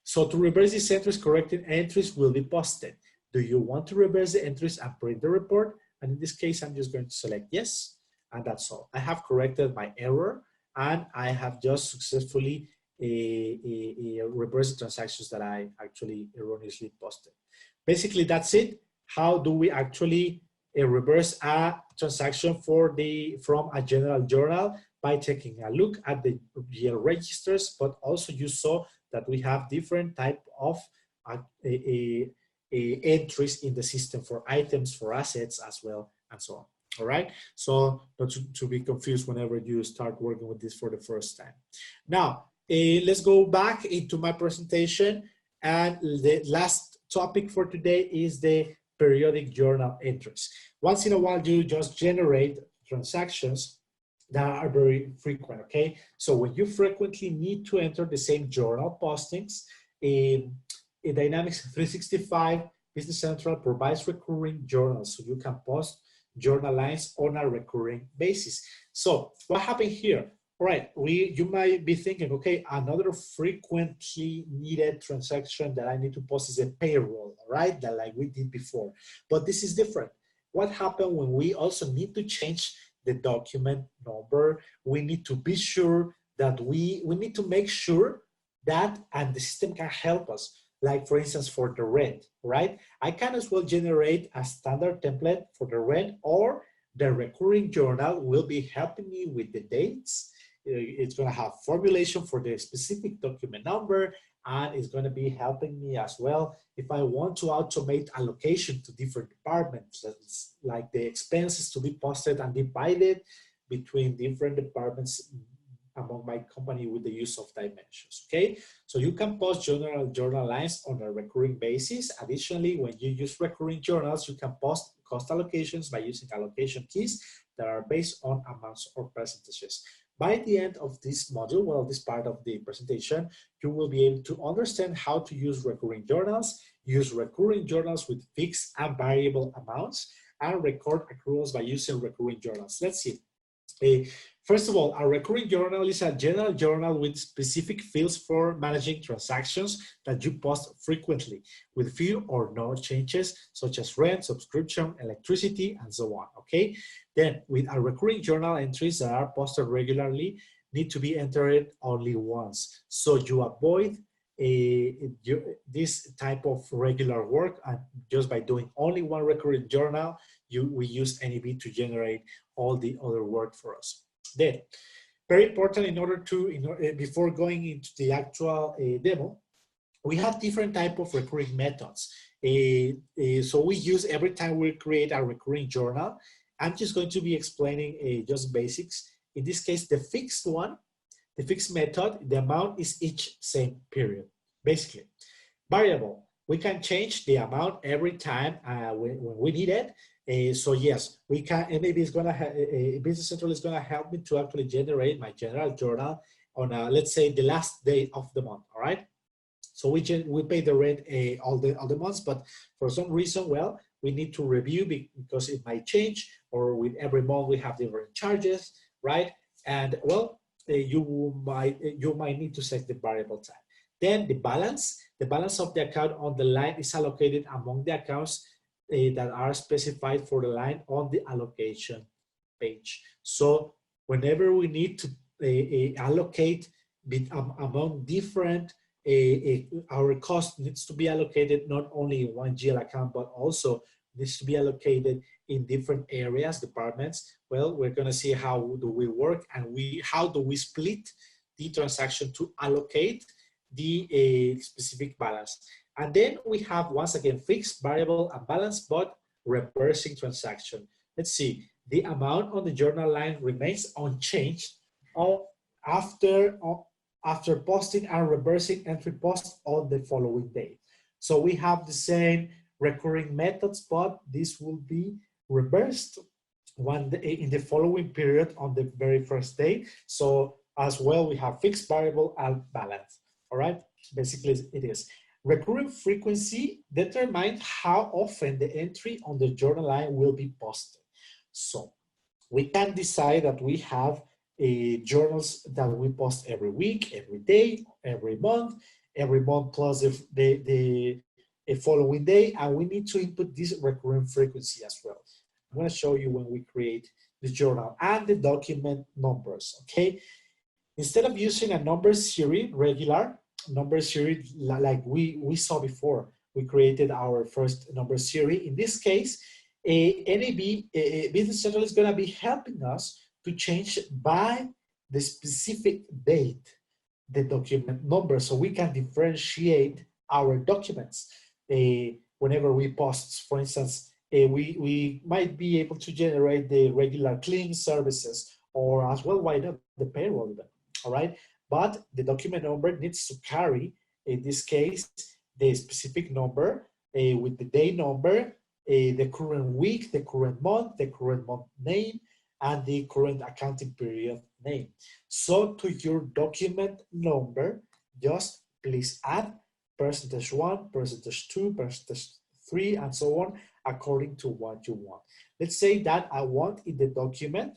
So to reverse these entries, corrected entries will be posted. Do you want to reverse the entries and print the report? And in this case, I'm just going to select yes, and that's all. I have corrected my error, and I have just successfully reversed the transactions that I actually erroneously posted. Basically, that's it. How do we actually reverse a transaction from a general journal? By taking a look at the GL registers, but also you saw that we have different type of entries in the system for items, for assets as well, and so on. All right, so not to be confused whenever you start working with this for the first time. Now, let's go back into my presentation, and the last topic for today is the periodic journal entries. Once in a while, you just generate transactions that are very frequent, okay? So when you frequently need to enter the same journal postings, in Dynamics 365, Business Central provides recurring journals, so you can post journal lines on a recurring basis. So what happened here? All right, you might be thinking, okay, another frequently needed transaction that I need to post is a payroll, right? That like we did before, but this is different. What happened when we also need to change the document number? We need to be sure that we need to make sure that, and the system can help us. Like for instance, for the rent, right? I can as well generate a standard template for the rent, or the recurring journal will be helping me with the dates. It's going to have formulation for the specific document number and it's going to be helping me as well if I want to automate allocation to different departments, that's like the expenses to be posted and divided between different departments among my company with the use of dimensions, okay? So you can post general journal lines on a recurring basis. Additionally, when you use recurring journals, you can post cost allocations by using allocation keys that are based on amounts or percentages. By the end of this module, well, this part of the presentation, you will be able to understand how to use recurring journals with fixed and variable amounts, and record accruals by using recurring journals. Let's see. First of all, a recurring journal is a general journal with specific fields for managing transactions that you post frequently with few or no changes, such as rent, subscription, electricity, and so on, okay? Then with a recurring journal, entries that are posted regularly need to be entered only once. So you avoid this type of regular work, and just by doing only one recurring journal, we use NAV to generate all the other work for us. Then, very important before going into the actual demo, we have different type of recurring methods. So we use every time we create a recurring journal. I'm just going to be explaining just basics. In this case, the fixed one, the fixed method, the amount is each same period, basically. Variable, we can change the amount every time when we need it. So yes, we can, and maybe it's gonna Business Central is gonna help me to actually generate my general journal on, let's say, the last day of the month, all right? So we pay the rent all the months, but for some reason, well, we need to review because it might change, or with every month we have different charges, right? And well, you might need to set the variable time. Then the balance of the account on the line is allocated among the accounts that are specified for the line on the allocation page. So whenever we need to allocate among different, our cost needs to be allocated not only in one GL account, but also needs to be allocated in different areas, departments. Well, we're gonna see how do we work, and how do we split the transaction to allocate the specific balance. And then we have, once again, fixed, variable, and balance, but reversing transaction. Let's see, the amount on the journal line remains unchanged after posting and reversing entry post on the following day. So we have the same recurring methods, but this will be reversed one day in the following period on the very first day. So as well, we have fixed, variable, and balance. All right, basically it is. Recurring frequency determines how often the entry on the journal line will be posted. So we can decide that we have journals that we post every week, every day, every month plus the following day, and we need to input this recurring frequency as well. I'm going to show you when we create the journal and the document numbers, okay? Instead of using a number series, regular number series like we saw before, we created our first number series. In this case, NAV, Business Central is going to be helping us to change by the specific date the document number, so we can differentiate our documents. Whenever we post, for instance, we might be able to generate the regular cleaning services, or as well, why not the payroll even, all right? But the document number needs to carry, in this case, the specific number with the day number, the current week, the current month name, and the current accounting period name. So to your document number, just please add %1, %2, %3, and so on, according to what you want. Let's say that I want in the document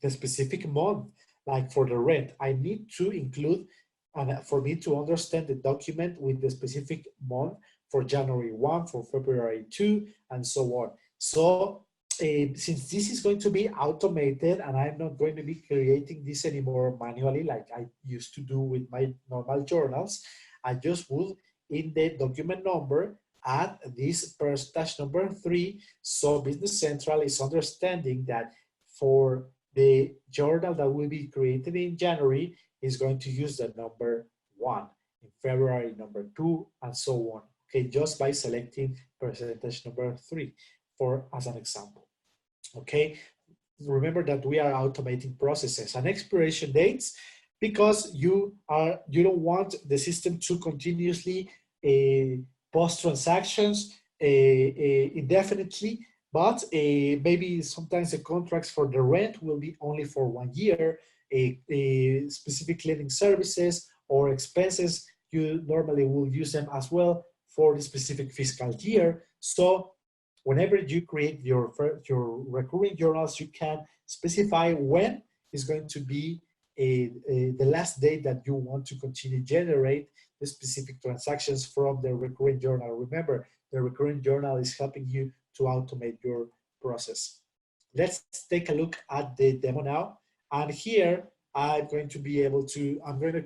the specific month. Like for the rent, I need to include, and for me to understand the document with the specific month for January 1, for February 2, and so on. So since this is going to be automated and I'm not going to be creating this anymore manually like I used to do with my normal journals, I just will, in the document number, add this %3. So Business Central is understanding that for the journal that will be created in January is going to use the number 1. in February number 2, and so on. Okay, just by selecting percentage number 3 for as an example. Okay, remember that we are automating processes and expiration dates because you don't want the system to continuously post transactions indefinitely, but maybe sometimes the contracts for the rent will be only for 1 year. Specific cleaning services or expenses, you normally will use them as well for the specific fiscal year. So whenever you create your recurring journals, you can specify when is going to be the last date that you want to continue generate the specific transactions from the recurring journal. Remember, the recurring journal is helping you to automate your process. Let's take a look at the demo now. And here I'm going to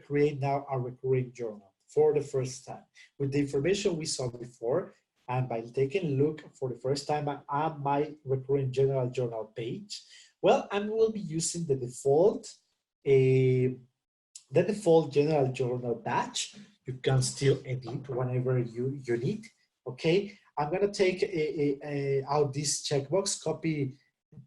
create now a recurring journal for the first time with the information we saw before. And by taking a look for the first time at my recurring general journal page, well, I will be using the default general journal batch. You can still edit whenever you need. Okay, I'm gonna take out this checkbox, copy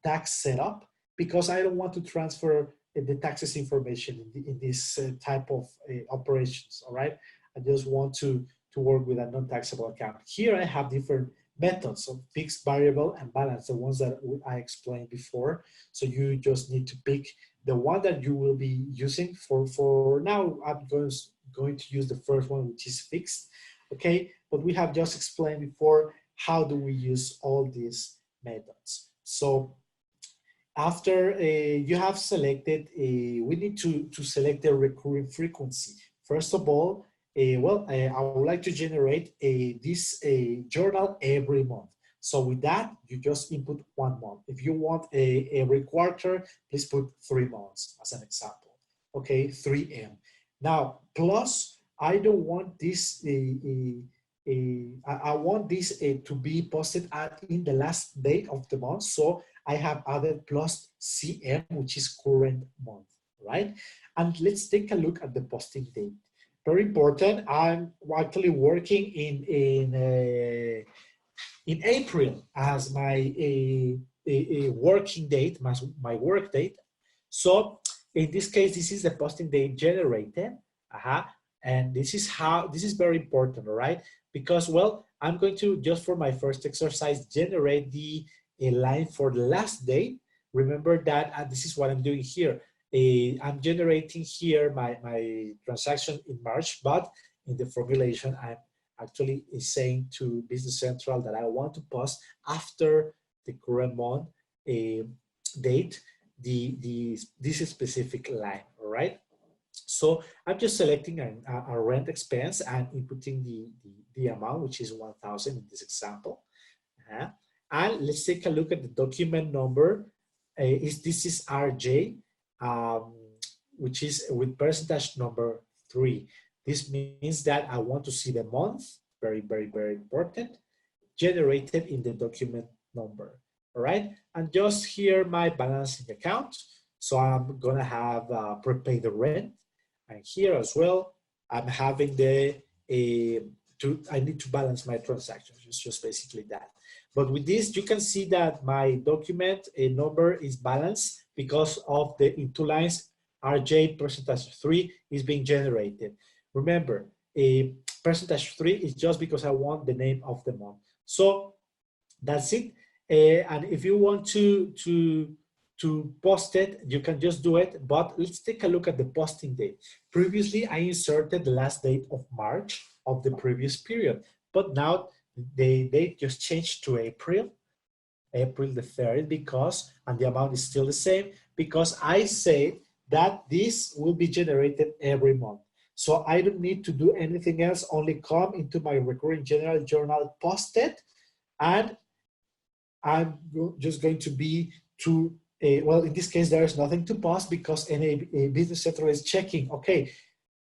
tax setup, because I don't want to transfer the taxes information in this type of operations. All right, I just want to work with a non-taxable account. Here I have different methods of fixed, variable, and balance, the ones that I explained before. So you just need to pick the one that you will be using. For now, I'm going to use the first one, which is fixed. Okay, but we have just explained before how do we use all these methods. So after you have selected, we need to select the recurring frequency. First of all, I would like to generate this journal every month. So with that, you just input 1 month. If you want every quarter, please put 3 months as an example. Okay, 3M. Now, plus, I don't want this, I want this to be posted in the last date of the month. So I have added plus CM, which is current month, right? And let's take a look at the posting date. Very important. I'm actually working in April as my working date, my work date. So in this case, this is the posting date generated. And this is very important, all right? Because, well, I'm going to, just for my first exercise, generate the line for the last date. Remember that, and this is what I'm doing here. I'm generating here my transaction in March, but in the formulation, I'm actually saying to Business Central that I want to post after the current month date, this specific line, all right? So I'm just selecting a rent expense and inputting the amount, which is 1,000 in this example. And let's take a look at the document number. This is RJ. Which is with percentage number 3. This means that I want to see the month, very, very, very important, generated in the document number, all right? And just here, my balancing account. So I'm gonna have prepay the rent. And here as well, I'm having I need to balance my transactions. It's just basically that. But with this, you can see that my document number is balanced because of in 2 lines, RJ percentage 3 is being generated. Remember, percentage 3 is just because I want the name of the month. So that's it. And if you want to post it, you can just do it. But let's take a look at the posting date. Previously, I inserted the last date of March of the previous period. But now the date just changed to April the 3rd, because, and the amount is still the same, because I say that this will be generated every month. So I don't need to do anything else, only come into my recurring general journal, post it, and I'm just going to be well, in this case, there is nothing to post because a Business Central is checking, okay,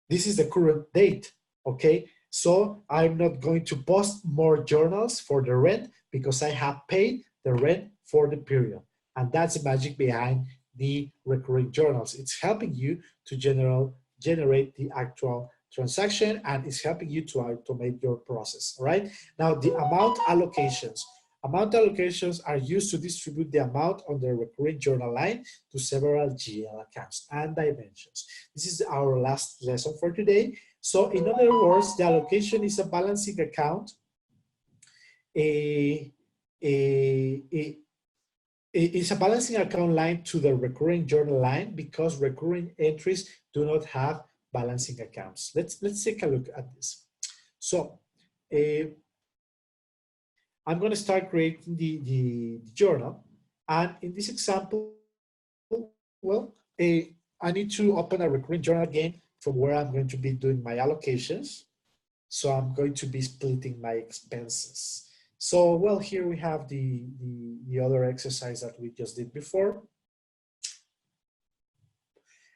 this is the current date, okay? So I'm not going to post more journals for the rent because I have paid the rent for the period. And that's the magic behind the recurring journals. It's helping you to generate the actual transaction, and it's helping you to automate your process, all right? Now, the amount allocations. Amount allocations are used to distribute the amount on the recurring journal line to several GL accounts and dimensions. This is our last lesson for today. So in other words, the allocation is a balancing account. It's a balancing account line to the recurring journal line because recurring entries do not have balancing accounts. Let's take a look at this. So I'm going to start creating the journal, and in this example, well, I need to open a recurring journal again from where I'm going to be doing my allocations. So I'm going to be splitting my expenses. So, well, here we have the other exercise that we just did before.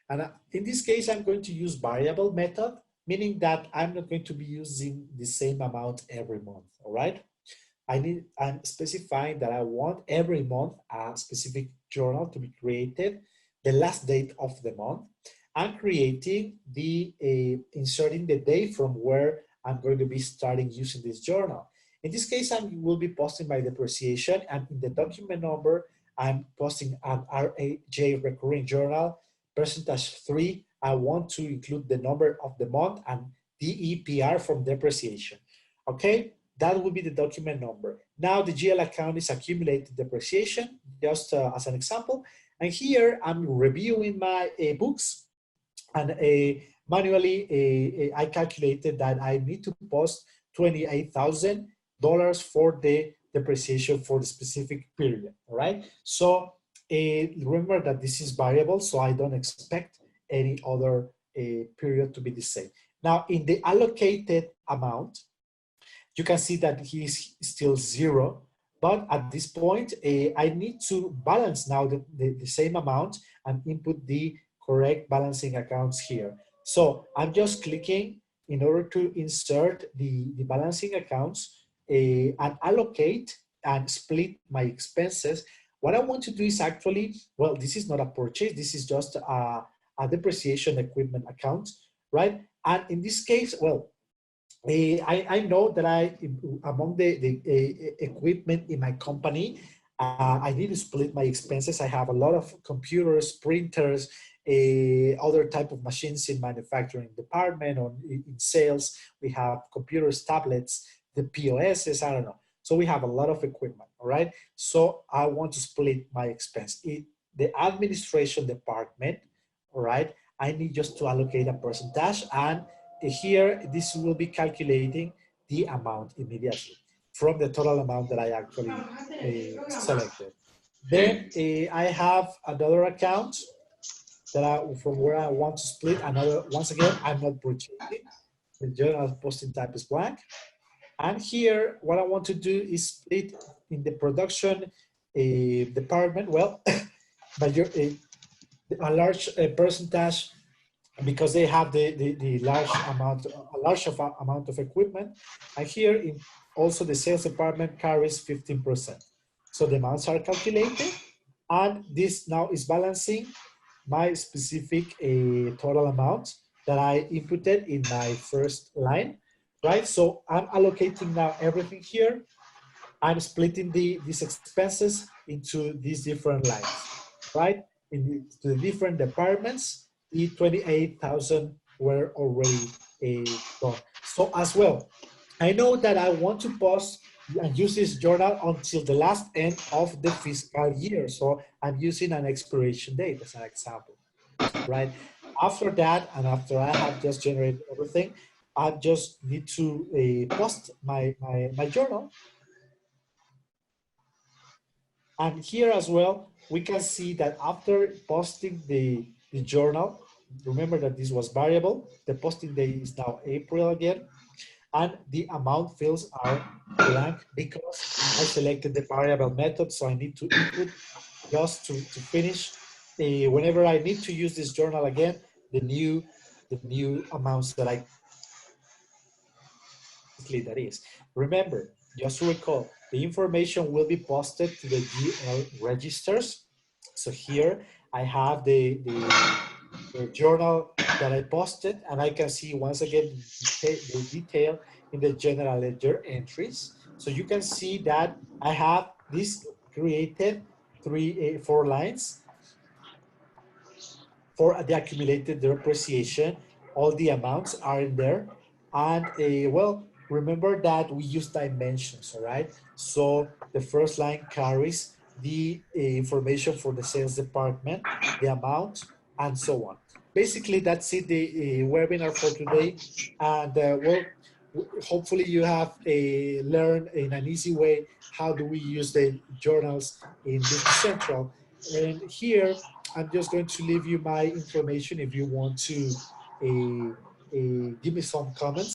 And in this case, I'm going to use variable method, meaning that I'm not going to be using the same amount every month, all right? I'm specifying that I want every month a specific journal to be created, the last date of the month, and creating inserting the date from where I'm going to be starting using this journal. In this case, I will be posting my depreciation, and in the document number, I'm posting an RAJ recurring journal, %3. I want to include the number of the month and DEPR from depreciation. Okay, that will be the document number. Now the GL account is accumulated depreciation, just as an example. And here I'm reviewing my books, and manually I calculated that I need to post $28,000 for the depreciation for the specific period, all right? So remember that this is variable, so I don't expect any other period to be the same. Now, in the allocated amount, you can see that he's still 0, but at this point, I need to balance now the same amount and input the correct balancing accounts here. So I'm just clicking in order to insert the balancing accounts and allocate and split my expenses. What I want to do is actually, well, this is not a purchase, this is just a depreciation equipment account, right? And in this case, well, I know that among the equipment in my company, I need to split my expenses. I have a lot of computers, printers, other type of machines in manufacturing department or in sales. We have computers, tablets, the POSs, I don't know. So we have a lot of equipment, all right? So I want to split my expense. The administration department, all right? I need just to allocate a percentage, and here this will be calculating the amount immediately from the total amount that I actually selected. Then I have another account that from where I want to split another. Once again, I'm not purchasing. The journal posting type is blank. And here, what I want to do is split in the production department. Well, but a large percentage, because they have the large amount, a large amount of equipment. And here, also the sales department carries 15%. So the amounts are calculated, and this now is balancing my specific total amount that I inputted in my first line, right? So I'm allocating now everything here. I'm splitting these expenses into these different lines, right? In the different departments, the 28,000 were already done. So as well, I know that I want to post and use this journal until the last end of the fiscal year. So I'm using an expiration date as an example, right? After that, and after I have just generated everything, I just need to post my journal. And here as well, we can see that after posting the journal, remember that this was variable, the posting date is now April again, and the amount fields are blank because I selected the variable method, so I need to input just to finish. Whenever I need to use this journal again, the new amounts that that is. Remember, just to recall, the information will be posted to the GL registers. So here I have the journal that I posted, and I can see once again the detail in the general ledger entries. So you can see that I have this created four lines for the accumulated depreciation. All the amounts are in there. And well, remember that we use dimensions, all right? So the first line carries the information for the sales department, the amount, and so on. Basically, that's it, the webinar for today. And well, hopefully you have learned in an easy way how do we use the journals in Business Central. And here, I'm just going to leave you my information if you want to give me some comments.